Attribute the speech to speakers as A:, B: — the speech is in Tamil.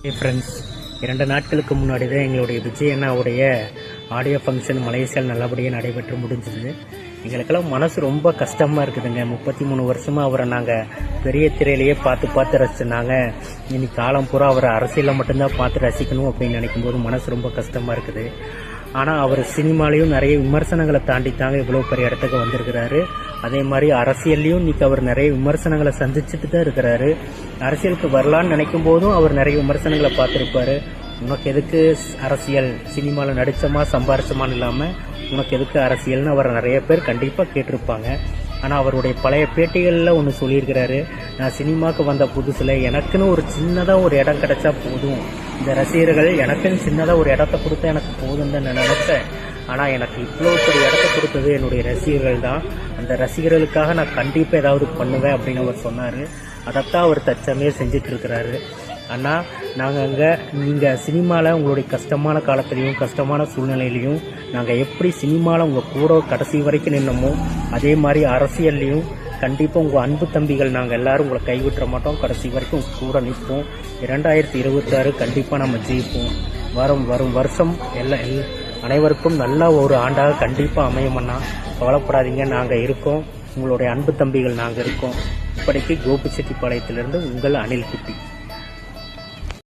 A: ஃப்ரெண்ட்ஸ், 2 நாட்களுக்கு முன்னாடி தான் எங்களுடைய விஜய் அண்ணாவுடைய ஆடியோ ஃபங்க்ஷன் மலேசியாவில் நல்லபடியாக நடைபெற்று முடிஞ்சது. எங்களுக்கெல்லாம் மனசு ரொம்ப கஷ்டமாக இருக்குதுங்க. 33 வருஷமாக அவரை நாங்கள் பெரிய திரையிலேயே பார்த்து ரசிச்சிருந்தாங்க. இனி காலம் பூரா அவரை அரசியலில் மட்டும்தான் பார்த்து ரசிக்கணும் அப்படின்னு நினைக்கும் போது மனசு ரொம்ப கஷ்டமாக இருக்குது. ஆனால் அவர் சினிமாலையும் நிறைய விமர்சனங்களை தாண்டித்தாங்க இவ்வளோ பெரிய இடத்துக்கு வந்திருக்கிறாரு. அதே மாதிரி அரசியல்லையும் இன்னைக்கு அவர் நிறைய விமர்சனங்களை சந்திச்சுட்டு தான் இருக்கிறாரு. அரசியலுக்கு வரலான்னு நினைக்கும் போதும் அவர் நிறைய விமர்சனங்களை பார்த்துருப்பாரு. உனக்கு எதுக்கு அரசியல், சினிமாவில் நடிச்சமா சம்பாரிச்சமான்னு இல்லாமல் உனக்கு எதுக்கு அரசியல்னு அவர் நிறைய பேர் கண்டிப்பாக கேட்டிருப்பாங்க. ஆனால் அவருடைய பழைய பேட்டிகளில் ஒன்று சொல்லியிருக்கிறாரு, நான் சினிமாவுக்கு வந்த புதுசில் எனக்குன்னு ஒரு சின்னதாக ஒரு இடம் கிடைச்சா போதும், இந்த ரசிகர்கள் எனக்குன்னு சின்னதாக ஒரு இடத்த கொடுத்தா எனக்கு போதும் தான் நான் நினைச்சேன். ஆனால் எனக்கு இவ்வளோ பெரிய இடத்த கொடுத்தது என்னுடைய ரசிகர்கள் தான். அந்த ரசிகர்களுக்காக நான் கண்டிப்பாக ஏதாவது பண்ணுவேன் அப்படின்னு அவர் சொன்னார். அதைத்தான் அவர் தச்சமே செஞ்சிட்டு இருக்கிறாரு. ஆனால் நாங்கள் அங்கே நீங்கள் சினிமாவில் உங்களுடைய கஷ்டமான காலத்துலேயும் கஷ்டமான சூழ்நிலையிலையும் நாங்கள் எப்படி சினிமாவில் உங்கள் கூட கடைசி வரைக்கும் நின்னமோ அதே மாதிரி அரசியல்லையும் கண்டிப்பாக உங்கள் அன்பு தம்பிகள் நாங்கள் எல்லோரும் உங்களை கைவிட்டுற மாட்டோம். கடைசி வரைக்கும் கூட நிற்போம். 2026 கண்டிப்பாக நம்ம ஜெயிப்போம். வரும் வருஷம் அனைவருக்கும் நல்ல ஒரு ஆண்டாக கண்டிப்பாக அமையுமண்ணா. கவலைப்படாதீங்க, நாங்கள் இருக்கோம். உங்களுடைய அன்பு தம்பிகள் நாங்கள் இருக்கோம். இப்படிக்கு கோபிச்செட்டிப்பாளையத்திலிருந்து உங்கள் அனில் குட்டி.